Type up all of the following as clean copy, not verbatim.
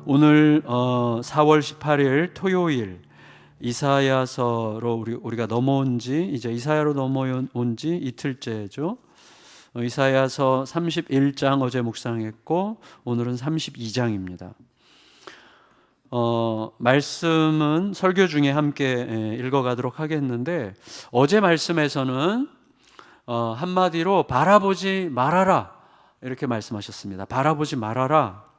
오늘 4월 18일 토요일 이사야서로 우리가 넘어온 지 이제 이사야로 넘어온 지 이틀째죠. 이사야서 31장 어제 묵상했고 오늘은 32장입니다. 말씀은 설교 중에 함께 읽어가도록 하겠는데 어제 말씀에서는 한마디로 바라보지 말아라 이렇게 말씀하셨습니다. 바라보지 말아라.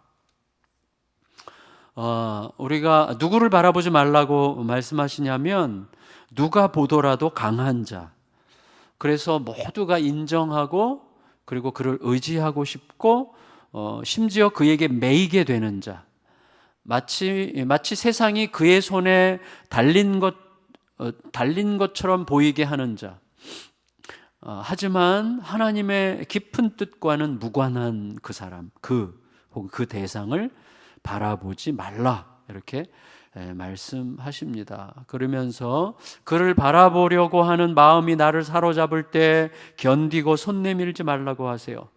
우리가 누구를 바라보지 말라고 말씀하시냐면 누가 보더라도 강한 자, 그래서 모두가 인정하고 그리고 그를 의지하고 싶고 심지어 그에게 매이게 되는 자, 마치 세상이 그의 손에 달린 것처럼 보이게 하는 자, 하지만 하나님의 깊은 뜻과는 무관한 그 사람, 혹은 그 대상을 바라보지 말라 이렇게 말씀하십니다. 그러면서 그를 바라보려고 하는 마음이 나를 사로잡을 때 견디고 손 내밀지 말라고 하세요.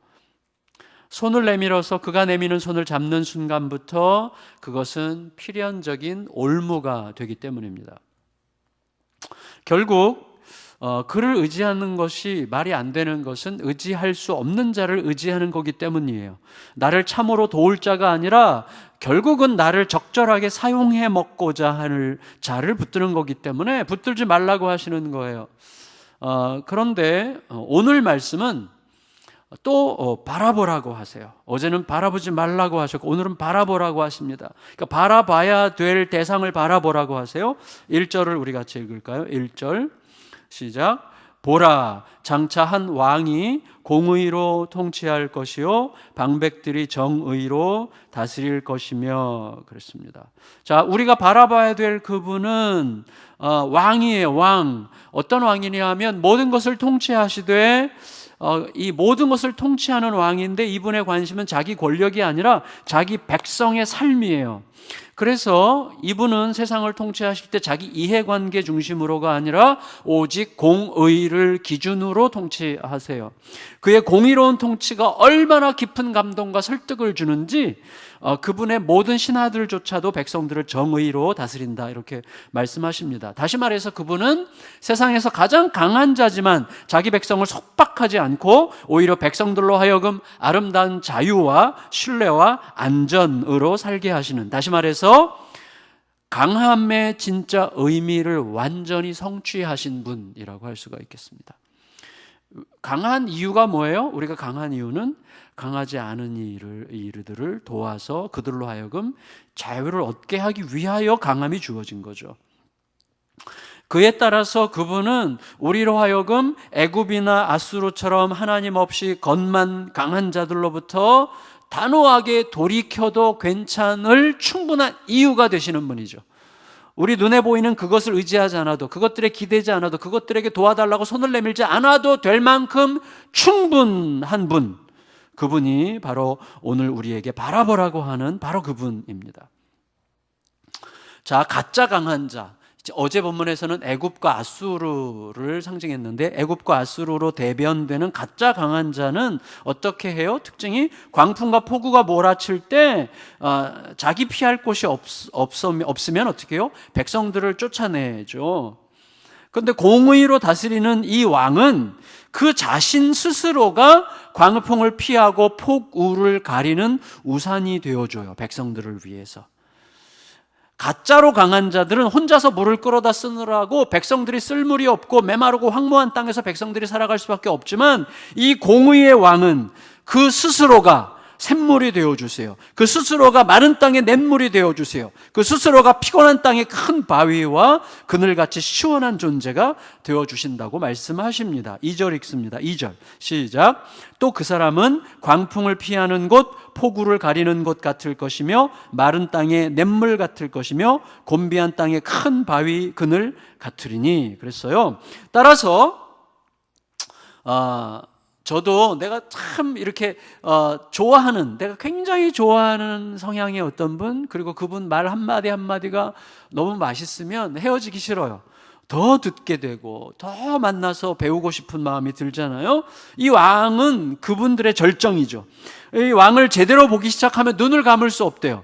손을 내밀어서 그가 내미는 손을 잡는 순간부터 그것은 필연적인 올무가 되기 때문입니다. 결국 그를 의지하는 것이 말이 안 되는 것은 의지할 수 없는 자를 의지하는 거기 때문이에요. 나를 참으로 도울 자가 아니라 결국은 나를 적절하게 사용해 먹고자 하는 자를 붙드는 거기 때문에 붙들지 말라고 하시는 거예요. 그런데 오늘 말씀은 또 바라보라고 하세요. 어제는 바라보지 말라고 하셨고 오늘은 바라보라고 하십니다. 그러니까 바라봐야 될 대상을 바라보라고 하세요. 1절을 우리 같이 읽을까요? 1절 시작. 보라, 장차 한 왕이 공의로 통치할 것이요 방백들이 정의로 다스릴 것이며 그랬습니다. 자, 우리가 바라봐야 될 그분은 왕이에요. 왕. 어떤 왕이냐 하면 모든 것을 통치하시되 이 모든 것을 통치하는 왕인데 이분의 관심은 자기 권력이 아니라 자기 백성의 삶이에요. 그래서 이분은 세상을 통치하실 때 자기 이해관계 중심으로가 아니라 오직 공의를 기준으로 통치하세요. 그의 공의로운 통치가 얼마나 깊은 감동과 설득을 주는지 그분의 모든 신하들조차도 백성들을 정의로 다스린다 이렇게 말씀하십니다. 다시 말해서 그분은 세상에서 가장 강한 자지만 자기 백성을 속박하지 않고 오히려 백성들로 하여금 아름다운 자유와 신뢰와 안전으로 살게 하시는, 다시 말해서 강함의 진짜 의미를 완전히 성취하신 분이라고 할 수가 있겠습니다. 강한 이유가 뭐예요? 우리가 강한 이유는 강하지 않은 이들을 도와서 그들로 하여금 자유를 얻게 하기 위하여 강함이 주어진 거죠. 그에 따라서 그분은 우리로 하여금 애굽이나 아수르처럼 하나님 없이 겉만 강한 자들로부터 단호하게 돌이켜도 괜찮을 충분한 이유가 되시는 분이죠. 우리 눈에 보이는 그것을 의지하지 않아도, 그것들에 기대지 않아도, 그것들에게 도와달라고 손을 내밀지 않아도 될 만큼 충분한 분, 그분이 바로 오늘 우리에게 바라보라고 하는 바로 그분입니다. 자, 가짜 강한 자. 어제 본문에서는 애굽과 아수르를 상징했는데 애굽과 아수르로 대변되는 가짜 강한 자는 어떻게 해요? 특징이 광풍과 폭우가 몰아칠 때 자기 피할 곳이 없으면 어떻게 해요? 백성들을 쫓아내죠. 그런데 공의로 다스리는 이 왕은 그 자신 스스로가 광풍을 피하고 폭우를 가리는 우산이 되어줘요. 백성들을 위해서. 가짜로 강한 자들은 혼자서 물을 끌어다 쓰느라고 백성들이 쓸 물이 없고 메마르고 황무한 땅에서 백성들이 살아갈 수밖에 없지만 이 공의의 왕은 그 스스로가 샘물이 되어주세요. 그 스스로가 마른 땅에 냇물이 되어주세요. 그 스스로가 피곤한 땅의 큰 바위와 그늘같이 시원한 존재가 되어주신다고 말씀하십니다. 2절 읽습니다. 2절 시작. 또 그 사람은 광풍을 피하는 곳, 폭우를 가리는 곳 같을 것이며 마른 땅의 냇물 같을 것이며 곤비한 땅의 큰 바위 그늘 같으리니 그랬어요. 따라서 저도 내가 참 이렇게 내가 굉장히 좋아하는 성향의 어떤 분, 그리고 그분 말 한마디 한마디가 너무 맛있으면 헤어지기 싫어요. 더 듣게 되고 더 만나서 배우고 싶은 마음이 들잖아요. 이 왕은 그분들의 절정이죠. 이 왕을 제대로 보기 시작하면 눈을 감을 수 없대요.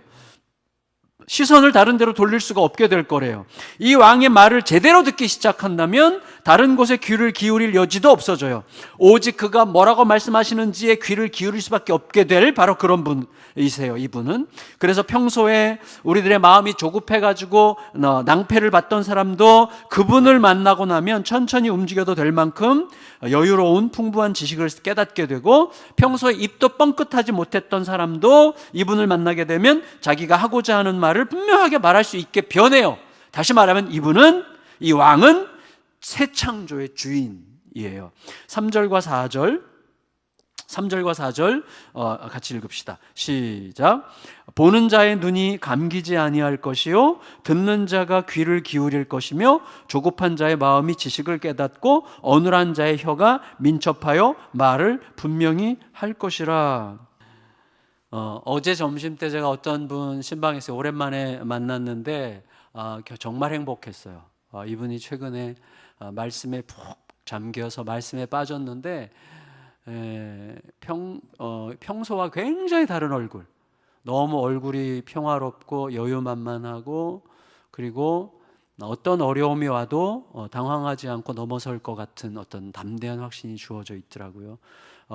시선을 다른 데로 돌릴 수가 없게 될 거래요. 이 왕의 말을 제대로 듣기 시작한다면 다른 곳에 귀를 기울일 여지도 없어져요. 오직 그가 뭐라고 말씀하시는지에 귀를 기울일 수밖에 없게 될 바로 그런 분이세요, 이분은. 그래서 평소에 우리들의 마음이 조급해가지고 낭패를 받던 사람도 그분을 만나고 나면 천천히 움직여도 될 만큼 여유로운 풍부한 지식을 깨닫게 되고, 평소에 입도 뻥끗하지 못했던 사람도 이분을 만나게 되면 자기가 하고자 하는 말을 분명하게 말할 수 있게 변해요. 다시 말하면 이 왕은 새 창조의 주인이에요. 3절과 4절 같이 읽읍시다. 시작. 보는 자의 눈이 감기지 아니할 것이요 듣는 자가 귀를 기울일 것이며 조급한 자의 마음이 지식을 깨닫고 어눌한 자의 혀가 민첩하여 말을 분명히 할 것이라. 어제 점심때 제가 어떤 분 신방에서 오랜만에 만났는데 정말 행복했어요. 이분이 최근에 말씀에 푹 잠겨서 말씀에 빠졌는데 평소와 굉장히 다른 얼굴, 너무 얼굴이 평화롭고 여유만만하고, 그리고 어떤 어려움이 와도 당황하지 않고 넘어설 것 같은 어떤 담대한 확신이 주어져 있더라고요.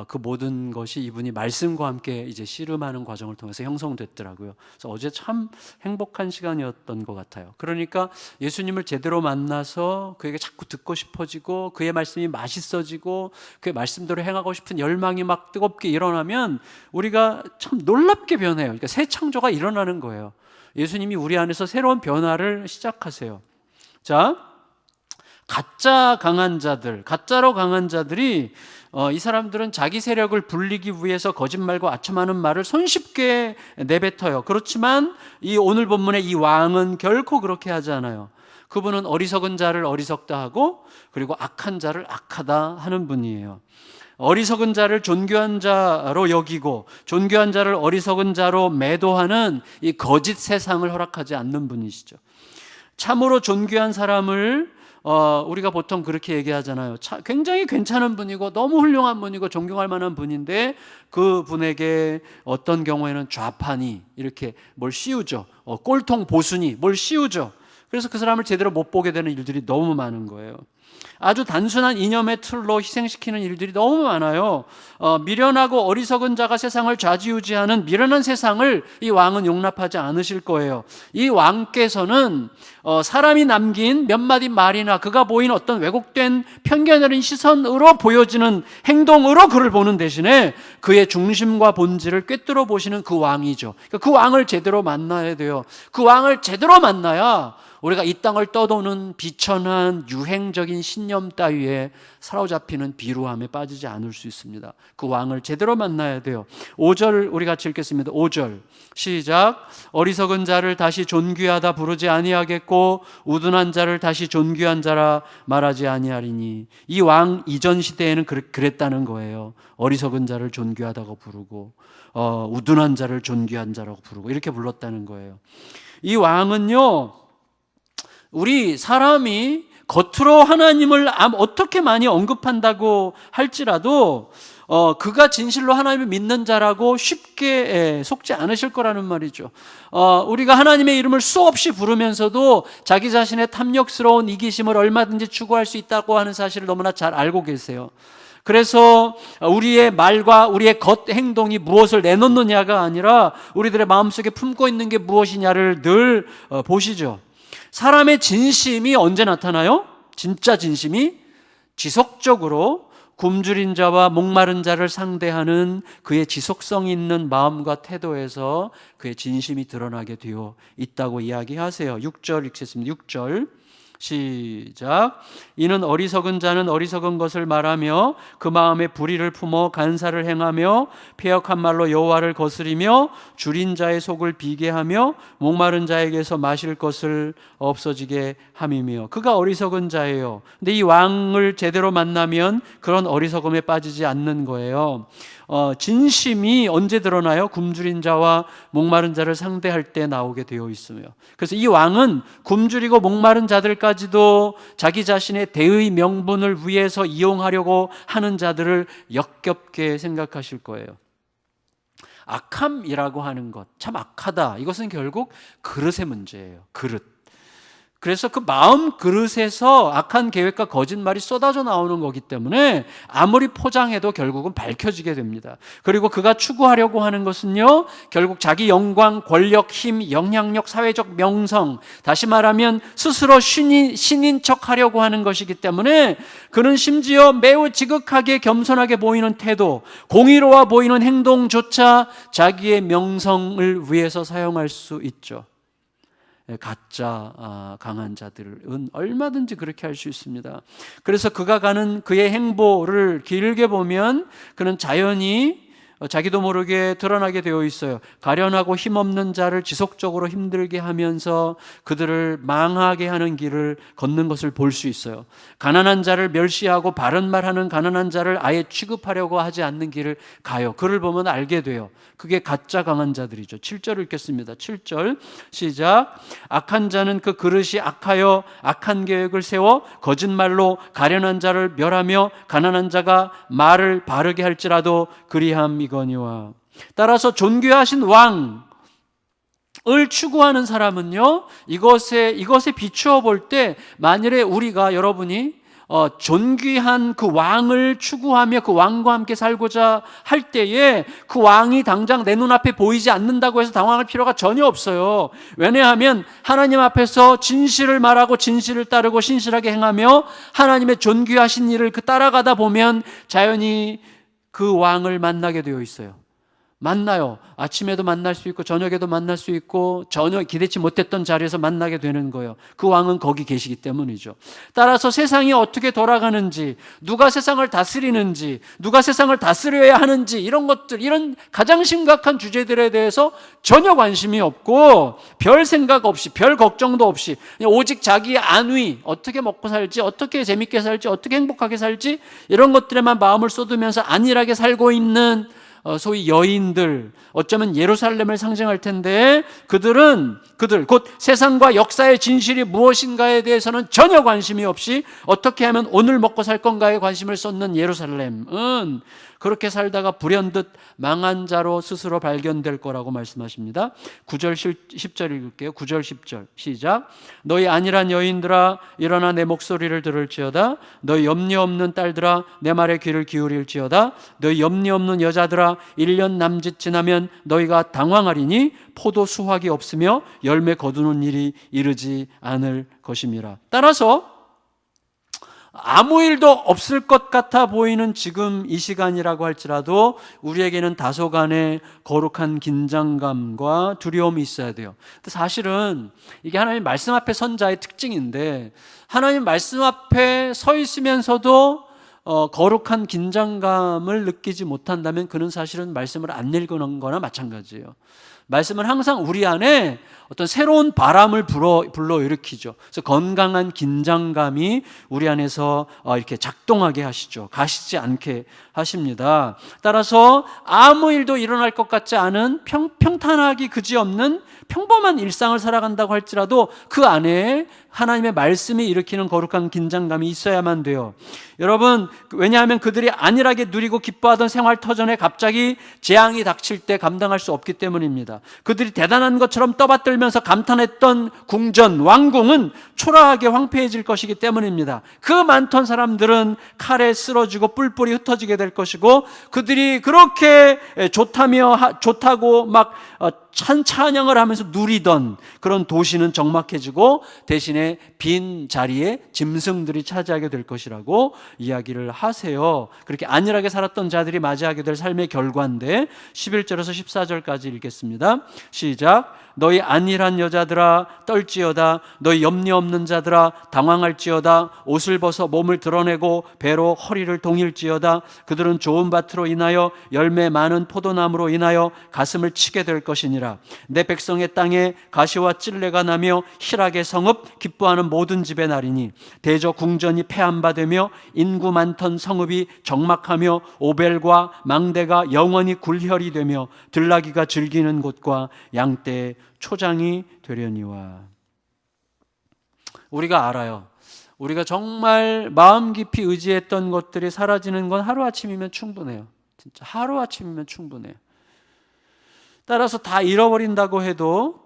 그 모든 것이 이분이 말씀과 함께 이제 씨름하는 과정을 통해서 형성됐더라고요. 그래서 어제 참 행복한 시간이었던 것 같아요. 그러니까 예수님을 제대로 만나서 그에게 자꾸 듣고 싶어지고 그의 말씀이 맛있어지고 그의 말씀대로 행하고 싶은 열망이 막 뜨겁게 일어나면 우리가 참 놀랍게 변해요. 그러니까 새 창조가 일어나는 거예요. 예수님이 우리 안에서 새로운 변화를 시작하세요. 자, 가짜로 강한 자들이 이 사람들은 자기 세력을 불리기 위해서 거짓말과 아첨하는 말을 손쉽게 내뱉어요. 그렇지만 이 오늘 본문의 이 왕은 결코 그렇게 하지 않아요. 그분은 어리석은 자를 어리석다 하고, 그리고 악한 자를 악하다 하는 분이에요. 어리석은 자를 존귀한 자로 여기고 존귀한 자를 어리석은 자로 매도하는 이 거짓 세상을 허락하지 않는 분이시죠. 참으로 존귀한 사람을 우리가 보통 그렇게 얘기하잖아요. 굉장히 괜찮은 분이고 너무 훌륭한 분이고 존경할 만한 분인데 그 분에게 어떤 경우에는 좌판이 이렇게 뭘 씌우죠. 꼴통 보순이 뭘 씌우죠. 그래서 그 사람을 제대로 못 보게 되는 일들이 너무 많은 거예요. 아주 단순한 이념의 틀로 희생시키는 일들이 너무 많아요. 미련하고 어리석은 자가 세상을 좌지우지하는 미련한 세상을 이 왕은 용납하지 않으실 거예요. 이 왕께서는 사람이 남긴 몇 마디 말이나 그가 보인 어떤 왜곡된 편견 어린 시선으로 보여지는 행동으로 그를 보는 대신에 그의 중심과 본질을 꿰뚫어 보시는 그 왕이죠. 그 왕을 제대로 만나야 돼요. 그 왕을 제대로 만나야 우리가 이 땅을 떠도는 비천한 유행적인 신념 따위에 사로잡히는 비루함에 빠지지 않을 수 있습니다. 그 왕을 제대로 만나야 돼요. 5절 우리 같이 읽겠습니다. 5절 시작. 어리석은 자를 다시 존귀하다 부르지 아니하겠고 우둔한 자를 다시 존귀한 자라 말하지 아니하리니. 이 왕 이전 시대에는 그랬다는 거예요. 어리석은 자를 존귀하다고 부르고 우둔한 자를 존귀한 자라고 부르고 이렇게 불렀다는 거예요. 이 왕은요, 우리 사람이 겉으로 하나님을 어떻게 많이 언급한다고 할지라도 그가 진실로 하나님을 믿는 자라고 쉽게 속지 않으실 거라는 말이죠. 우리가 하나님의 이름을 수없이 부르면서도 자기 자신의 탐욕스러운 이기심을 얼마든지 추구할 수 있다고 하는 사실을 너무나 잘 알고 계세요. 그래서 우리의 말과 우리의 겉 행동이 무엇을 내놓느냐가 아니라 우리들의 마음속에 품고 있는 게 무엇이냐를 늘 보시죠. 사람의 진심이 언제 나타나요? 진짜 진심이 지속적으로 굶주린 자와 목마른 자를 상대하는 그의 지속성 있는 마음과 태도에서 그의 진심이 드러나게 되어 있다고 이야기하세요. 6절 읽겠습니다. 6절 시작. 이는 어리석은 자는 어리석은 것을 말하며 그 마음에 불의를 품어 간사를 행하며 패역한 말로 여호와를 거스리며 줄인 자의 속을 비게 하며 목마른 자에게서 마실 것을 없어지게 함이며. 그가 어리석은 자예요. 근데 이 왕을 제대로 만나면 그런 어리석음에 빠지지 않는 거예요. 진심이 언제 드러나요? 굶주린 자와 목마른 자를 상대할 때 나오게 되어 있으며. 그래서 이 왕은 굶주리고 목마른 자들까지도 자기 자신의 대의 명분을 위해서 이용하려고 하는 자들을 역겹게 생각하실 거예요. 악함이라고 하는 것, 참 악하다. 이것은 결국 그릇의 문제예요. 그릇. 그래서 그 마음 그릇에서 악한 계획과 거짓말이 쏟아져 나오는 거기 때문에 아무리 포장해도 결국은 밝혀지게 됩니다. 그리고 그가 추구하려고 하는 것은요, 결국 자기 영광, 권력, 힘, 영향력, 사회적 명성, 다시 말하면 스스로 신인 척 하려고 하는 것이기 때문에 그는 심지어 매우 지극하게 겸손하게 보이는 태도, 공의로워 보이는 행동조차 자기의 명성을 위해서 사용할 수 있죠. 가짜 강한 자들은 얼마든지 그렇게 할 수 있습니다. 그래서 그가 가는 그의 행보를 길게 보면 그는 자연히 자기도 모르게 드러나게 되어 있어요. 가련하고 힘없는 자를 지속적으로 힘들게 하면서 그들을 망하게 하는 길을 걷는 것을 볼 수 있어요. 가난한 자를 멸시하고 바른 말하는 가난한 자를 아예 취급하려고 하지 않는 길을 가요. 그를 보면 알게 돼요. 그게 가짜 강한 자들이죠. 7절 읽겠습니다. 7절 시작. 악한 자는 그 그릇이 악하여 악한 계획을 세워 거짓말로 가련한 자를 멸하며 가난한 자가 말을 바르게 할지라도 그리함이거니와. 따라서 존귀하신 왕을 추구하는 사람은요, 이것에 비추어 볼 때 만일에 우리가 여러분이 존귀한 그 왕을 추구하며 그 왕과 함께 살고자 할 때에 그 왕이 당장 내 눈앞에 보이지 않는다고 해서 당황할 필요가 전혀 없어요. 왜냐하면 하나님 앞에서 진실을 말하고 진실을 따르고 신실하게 행하며 하나님의 존귀하신 일을 따라가다 보면 자연히 그 왕을 만나게 되어 있어요. 만나요. 아침에도 만날 수 있고 저녁에도 만날 수 있고 전혀 기대치 못했던 자리에서 만나게 되는 거예요. 그 왕은 거기 계시기 때문이죠. 따라서 세상이 어떻게 돌아가는지, 누가 세상을 다스리는지, 누가 세상을 다스려야 하는지, 이런 것들, 이런 가장 심각한 주제들에 대해서 전혀 관심이 없고 별 생각 없이, 별 걱정도 없이 그냥 오직 자기의 안위, 어떻게 먹고 살지, 어떻게 재밌게 살지, 어떻게 행복하게 살지, 이런 것들에만 마음을 쏟으면서 안일하게 살고 있는 소위 여인들, 어쩌면 예루살렘을 상징할 텐데 그들 곧 세상과 역사의 진실이 무엇인가에 대해서는 전혀 관심이 없이 어떻게 하면 오늘 먹고 살 건가에 관심을 쏟는 예루살렘은 그렇게 살다가 불현듯 망한 자로 스스로 발견될 거라고 말씀하십니다. 9절 10절 읽을게요. 9절 10절 시작. 너희 안일한 여인들아 일어나 내 목소리를 들을지어다. 너희 염려 없는 딸들아 내 말에 귀를 기울일지어다. 너희 염려 없는 여자들아 1년 남짓 지나면 너희가 당황하리니 포도 수확이 없으며 열매 거두는 일이 이르지 않을 것임이라. 따라서 아무 일도 없을 것 같아 보이는 지금 이 시간이라고 할지라도 우리에게는 다소간의 거룩한 긴장감과 두려움이 있어야 돼요. 근데 사실은 이게 하나님 말씀 앞에 선 자의 특징인데, 하나님 말씀 앞에 서 있으면서도 거룩한 긴장감을 느끼지 못한다면 그는 사실은 말씀을 안 읽은 거나 마찬가지예요. 말씀은 항상 우리 안에 어떤 새로운 바람을 불러일으키죠. 그래서 건강한 긴장감이 우리 안에서 이렇게 작동하게 하시죠. 가시지 않게 하십니다. 따라서 아무 일도 일어날 것 같지 않은 평탄하기 그지없는 평범한 일상을 살아간다고 할지라도 그 안에 하나님의 말씀이 일으키는 거룩한 긴장감이 있어야만 돼요. 여러분, 왜냐하면 그들이 안일하게 누리고 기뻐하던 생활 터전에 갑자기 재앙이 닥칠 때 감당할 수 없기 때문입니다. 그들이 대단한 것처럼 떠받들면서 감탄했던 궁전, 왕궁은 초라하게 황폐해질 것이기 때문입니다. 그 많던 사람들은 칼에 쓰러지고 뿔뿔이 흩어지게 될 것이고, 그들이 그렇게 좋다고 막 찬양을 하면서 누리던 그런 도시는 적막해지고 대신에 빈 자리에 짐승들이 차지하게 될 것이라고 이야기를 하세요. 그렇게 안일하게 살았던 자들이 맞이하게 될 삶의 결과인데 11절에서 14절까지 읽겠습니다. 시작. 너희 안일한 여자들아 떨지어다. 너희 염려 없는 자들아 당황할지어다. 옷을 벗어 몸을 드러내고 배로 허리를 동일지어다. 그들은 좋은 밭으로 인하여 열매 많은 포도나무로 인하여 가슴을 치게 될 것이니라. 내 백성의 땅에 가시와 찔레가 나며 희락의 성읍 기뻐하는 모든 집의 날이니 대저 궁전이 폐함바되며 인구 많던 성읍이 적막하며 오벨과 망대가 영원히 굴혈이 되며 들나귀가 즐기는 곳과 양떼의 초장이 되려니와. 우리가 알아요. 우리가 정말 마음 깊이 의지했던 것들이 사라지는 건 하루아침이면 충분해요. 진짜 하루아침이면 충분해요. 따라서 다 잃어버린다고 해도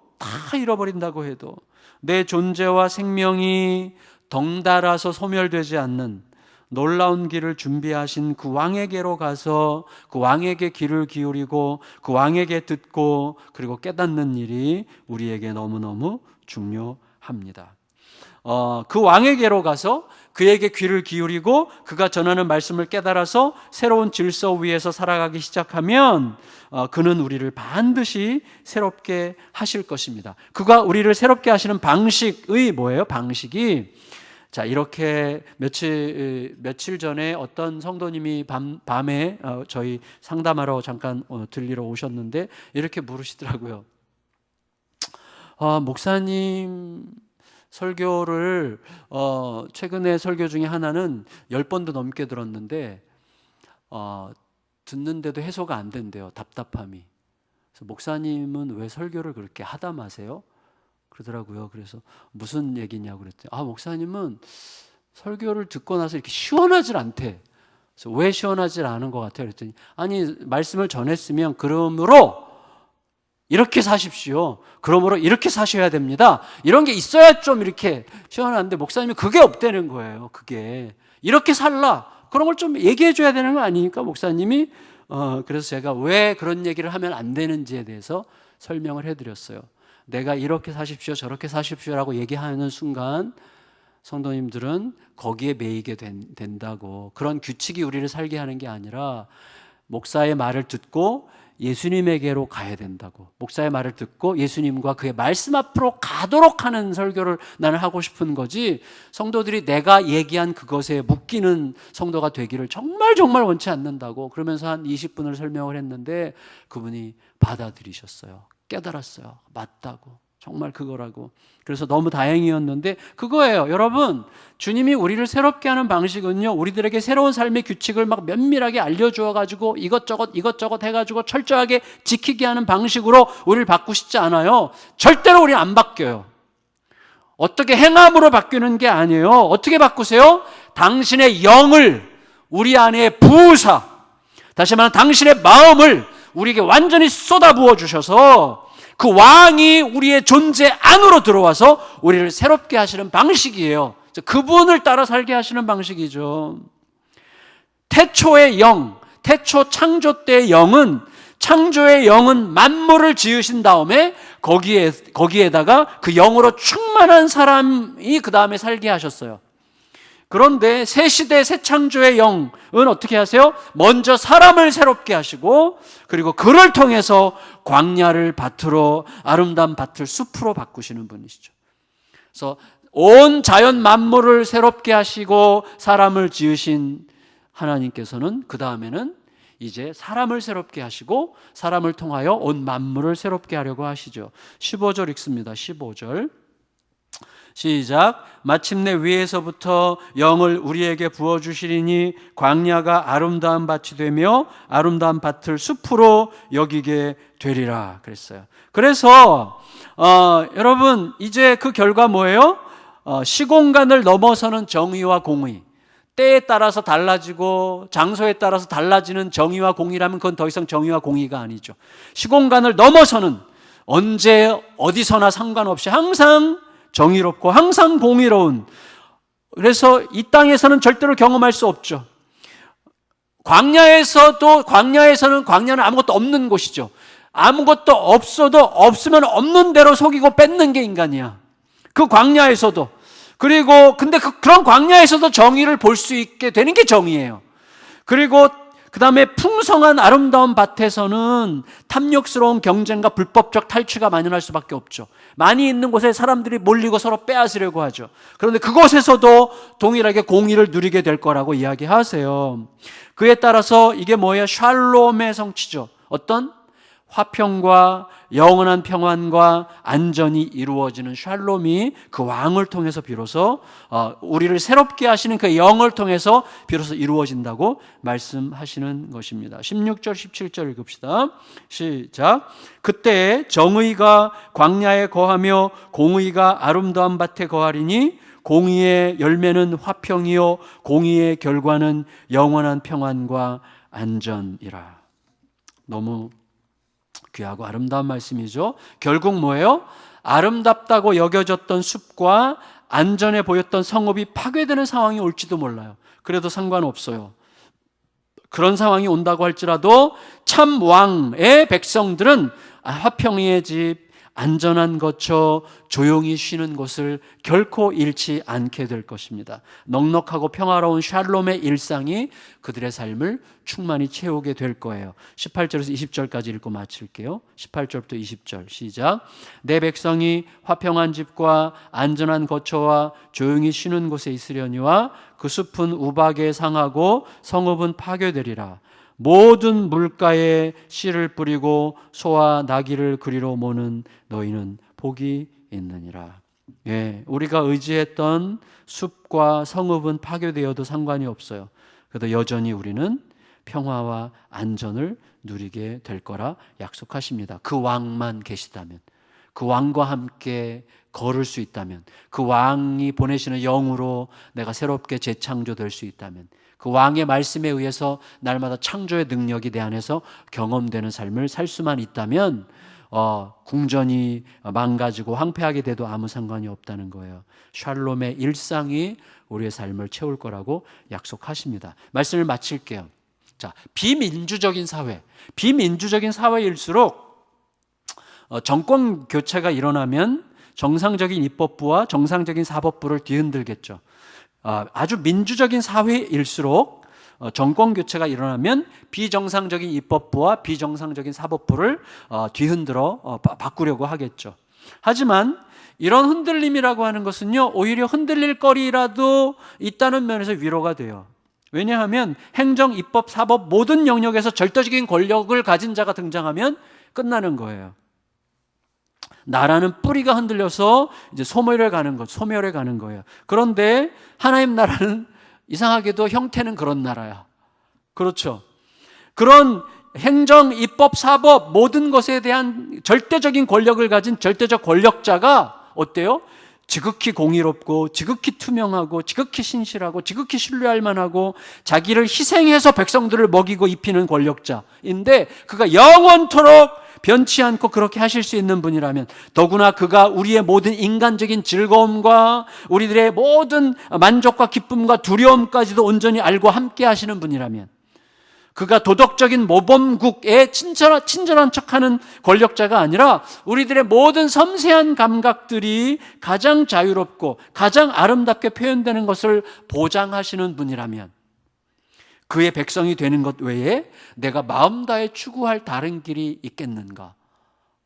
내 존재와 생명이 덩달아서 소멸되지 않는 놀라운 길을 준비하신 그 왕에게로 가서 그 왕에게 귀를 기울이고 그 왕에게 듣고 그리고 깨닫는 일이 우리에게 너무너무 중요합니다. 그 왕에게로 가서 그에게 귀를 기울이고 그가 전하는 말씀을 깨달아서 새로운 질서 위에서 살아가기 시작하면 그는 우리를 반드시 새롭게 하실 것입니다. 그가 우리를 새롭게 하시는 방식의 뭐예요? 방식이 자, 이렇게 며칠 전에 어떤 성도님이 밤에 저희 상담하러 잠깐 들리러 오셨는데 이렇게 물으시더라고요. 목사님 설교를 최근에 설교 중에 하나는 10번도 넘게 들었는데 듣는데도 해소가 안 된대요. 답답함이. 그래서 목사님은 왜 설교를 그렇게 하다 마세요? 그러더라고요. 그래서 무슨 얘기냐고 그랬더니 목사님은 설교를 듣고 나서 이렇게 시원하질 않대. 그래서 왜 시원하질 않은 것 같아요? 그랬더니 아니 말씀을 전했으면 그러므로 이렇게 사십시오. 그러므로 이렇게 사셔야 됩니다. 이런 게 있어야 좀 이렇게 시원한데 목사님이 그게 없다는 거예요. 그게 이렇게 살라 그런 걸 좀 얘기해 줘야 되는 거 아니니까 목사님이 그래서 제가 왜 그런 얘기를 하면 안 되는지에 대해서 설명을 해드렸어요. 내가 이렇게 사십시오 저렇게 사십시오라고 얘기하는 순간 성도님들은 거기에 매이게 된다고. 그런 규칙이 우리를 살게 하는 게 아니라 목사의 말을 듣고 예수님에게로 가야 된다고. 목사의 말을 듣고 예수님과 그의 말씀 앞으로 가도록 하는 설교를 나는 하고 싶은 거지, 성도들이 내가 얘기한 그것에 묶이는 성도가 되기를 정말 원치 않는다고. 그러면서 한 20분을 설명을 했는데 그분이 받아들이셨어요. 깨달았어요. 맞다고. 정말 그거라고. 그래서 너무 다행이었는데 그거예요. 여러분, 주님이 우리를 새롭게 하는 방식은요, 우리들에게 새로운 삶의 규칙을 막 면밀하게 알려주어가지고 이것저것 해가지고 철저하게 지키게 하는 방식으로 우리를 바꾸시지 않아요. 절대로 우리는 안 바뀌어요. 어떻게 행함으로 바뀌는 게 아니에요. 어떻게 바꾸세요? 당신의 영을 우리 안에 부으사, 다시 말하면 당신의 마음을 우리에게 완전히 쏟아부어 주셔서 그 왕이 우리의 존재 안으로 들어와서 우리를 새롭게 하시는 방식이에요. 그분을 따라 살게 하시는 방식이죠. 태초의 영, 태초 창조 때의 영은, 창조의 영은 만물을 지으신 다음에 거기에다가 그 영으로 충만한 사람이 그 다음에 살게 하셨어요. 그런데 새 시대 새 창조의 영은 어떻게 하세요? 먼저 사람을 새롭게 하시고 그리고 그를 통해서 광야를 밭으로, 아름다운 밭을 숲으로 바꾸시는 분이시죠. 그래서 온 자연 만물을 새롭게 하시고 사람을 지으신 하나님께서는 그 다음에는 이제 사람을 새롭게 하시고 사람을 통하여 온 만물을 새롭게 하려고 하시죠. 15절 읽습니다. 15절 시작. 마침내 위에서부터 영을 우리에게 부어주시리니 광야가 아름다운 밭이 되며 아름다운 밭을 숲으로 여기게 되리라 그랬어요. 그래서 여러분, 이제 그 결과 뭐예요? 시공간을 넘어서는 정의와 공의, 때에 따라서 달라지고 장소에 따라서 달라지는 정의와 공의라면 그건 더 이상 정의와 공의가 아니죠. 시공간을 넘어서는, 언제 어디서나 상관없이 항상 정의롭고 항상 공의로운, 그래서 이 땅에서는 절대로 경험할 수 없죠. 광야는 아무것도 없는 곳이죠. 아무것도 없으면 없는 대로 속이고 뺏는 게 인간이야. 그 광야에서도. 그리고 근데 그런 광야에서도 정의를 볼 수 있게 되는 게 정의예요. 그리고 그 다음에 풍성한 아름다운 밭에서는 탐욕스러운 경쟁과 불법적 탈취가 만연할 수밖에 없죠. 많이 있는 곳에 사람들이 몰리고 서로 빼앗으려고 하죠. 그런데 그곳에서도 동일하게 공의를 누리게 될 거라고 이야기하세요. 그에 따라서 이게 뭐예요? 샬롬의 성취죠. 어떤? 화평과 영원한 평안과 안전이 이루어지는 샬롬이 그 왕을 통해서 비로소 우리를 새롭게 하시는 그 영을 통해서 비로소 이루어진다고 말씀하시는 것입니다. 16절 17절 읽읍시다. 시작. 그때 정의가 광야에 거하며 공의가 아름다운 밭에 거하리니 공의의 열매는 화평이요 공의의 결과는 영원한 평안과 안전이라. 너무 귀하고 아름다운 말씀이죠. 결국 뭐예요? 아름답다고 여겨졌던 숲과 안전해 보였던 성읍이 파괴되는 상황이 올지도 몰라요. 그래도 상관없어요. 그런 상황이 온다고 할지라도 참 왕의 백성들은 화평의 집, 안전한 거처, 조용히 쉬는 곳을 결코 잃지 않게 될 것입니다. 넉넉하고 평화로운 샬롬의 일상이 그들의 삶을 충만히 채우게 될 거예요. 18절에서 20절까지 읽고 마칠게요. 18절부터 20절 시작. 내 백성이 화평한 집과 안전한 거처와 조용히 쉬는 곳에 있으려니와 그 숲은 우박에 상하고 성읍은 파괴되리라. 모든 물가에 씨를 뿌리고 소와 나귀를 그리로 모는 너희는 복이 있느니라. 예, 우리가 의지했던 숲과 성읍은 파괴되어도 상관이 없어요. 그래도 여전히 우리는 평화와 안전을 누리게 될 거라 약속하십니다. 그 왕만 계시다면, 그 왕과 함께 걸을 수 있다면, 그 왕이 보내시는 영으로 내가 새롭게 재창조될 수 있다면, 그 왕의 말씀에 의해서 날마다 창조의 능력이 내 안에서 경험되는 삶을 살 수만 있다면 궁전이 망가지고 황폐하게 돼도 아무 상관이 없다는 거예요. 샬롬의 일상이 우리의 삶을 채울 거라고 약속하십니다. 말씀을 마칠게요. 자, 비민주적인 사회일수록 정권 교체가 일어나면 정상적인 입법부와 정상적인 사법부를 뒤흔들겠죠. 아주 민주적인 사회일수록 정권 교체가 일어나면 비정상적인 입법부와 비정상적인 사법부를 뒤흔들어 바꾸려고 하겠죠. 하지만 이런 흔들림이라고 하는 것은요, 오히려 흔들릴 거리라도 있다는 면에서 위로가 돼요. 왜냐하면 행정, 입법, 사법 모든 영역에서 절대적인 권력을 가진 자가 등장하면 끝나는 거예요. 나라는 뿌리가 흔들려서 이제 소멸해 가는 거예요. 그런데 하나님 나라는 이상하게도 형태는 그런 나라야. 그렇죠. 그런 행정, 입법, 사법 모든 것에 대한 절대적인 권력을 가진 절대적 권력자가 어때요? 지극히 공의롭고 지극히 투명하고 지극히 신실하고 지극히 신뢰할 만하고 자기를 희생해서 백성들을 먹이고 입히는 권력자인데 그가 영원토록 변치 않고 그렇게 하실 수 있는 분이라면, 더구나 그가 우리의 모든 인간적인 즐거움과 우리들의 모든 만족과 기쁨과 두려움까지도 온전히 알고 함께 하시는 분이라면, 그가 도덕적인 모범국에 친절한 척하는 권력자가 아니라 우리들의 모든 섬세한 감각들이 가장 자유롭고 가장 아름답게 표현되는 것을 보장하시는 분이라면, 그의 백성이 되는 것 외에 내가 마음 다해 추구할 다른 길이 있겠는가?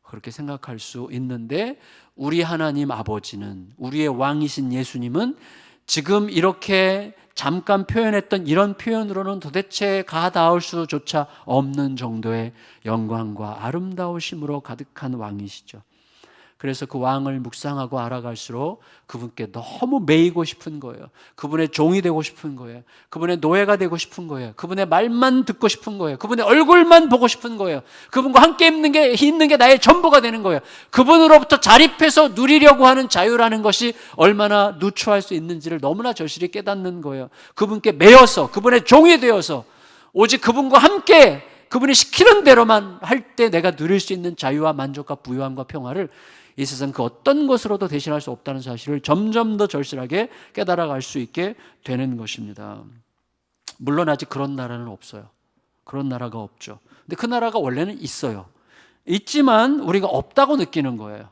그렇게 생각할 수 있는데, 우리 하나님 아버지는, 우리의 왕이신 예수님은 지금 이렇게 잠깐 표현했던 이런 표현으로는 도대체 가닿을 수조차 없는 정도의 영광과 아름다우심으로 가득한 왕이시죠. 그래서 그 왕을 묵상하고 알아갈수록 그분께 너무 매이고 싶은 거예요. 그분의 종이 되고 싶은 거예요. 그분의 노예가 되고 싶은 거예요. 그분의 말만 듣고 싶은 거예요. 그분의 얼굴만 보고 싶은 거예요. 그분과 함께 있는 게 나의 전부가 되는 거예요. 그분으로부터 자립해서 누리려고 하는 자유라는 것이 얼마나 누추할 수 있는지를 너무나 절실히 깨닫는 거예요. 그분께 매여서, 그분의 종이 되어서 오직 그분과 함께 그분이 시키는 대로만 할 때 내가 누릴 수 있는 자유와 만족과 부유함과 평화를 이 세상 그 어떤 것으로도 대신할 수 없다는 사실을 점점 더 절실하게 깨달아갈 수 있게 되는 것입니다. 물론 아직 그런 나라는 없어요. 그런 나라가 없죠. 근데 그 나라가 원래는 있어요. 있지만 우리가 없다고 느끼는 거예요.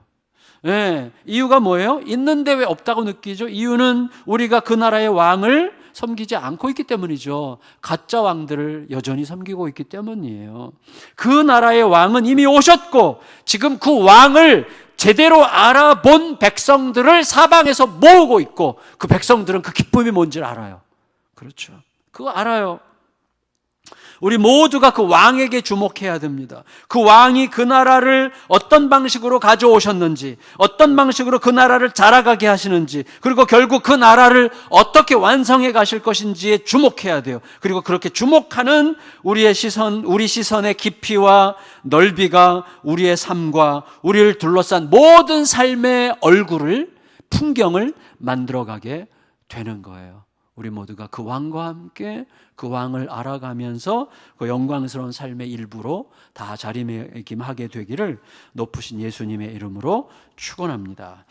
네, 이유가 뭐예요? 있는데 왜 없다고 느끼죠? 이유는 우리가 그 나라의 왕을 섬기지 않고 있기 때문이죠. 가짜 왕들을 여전히 섬기고 있기 때문이에요. 그 나라의 왕은 이미 오셨고 지금 그 왕을 제대로 알아본 백성들을 사방에서 모으고 있고, 그 백성들은 그 기쁨이 뭔지를 알아요. 그렇죠. 그거 알아요. 우리 모두가 그 왕에게 주목해야 됩니다. 그 왕이 그 나라를 어떤 방식으로 가져오셨는지, 어떤 방식으로 그 나라를 자라가게 하시는지, 그리고 결국 그 나라를 어떻게 완성해 가실 것인지에 주목해야 돼요. 그리고 그렇게 주목하는 우리 시선의 깊이와 넓이가 우리의 삶과 우리를 둘러싼 모든 삶의 얼굴을, 풍경을 만들어가게 되는 거예요. 우리 모두가 그 왕과 함께 그 왕을 알아가면서 그 영광스러운 삶의 일부로 다 자리매김하게 되기를 높으신 예수님의 이름으로 축원합니다.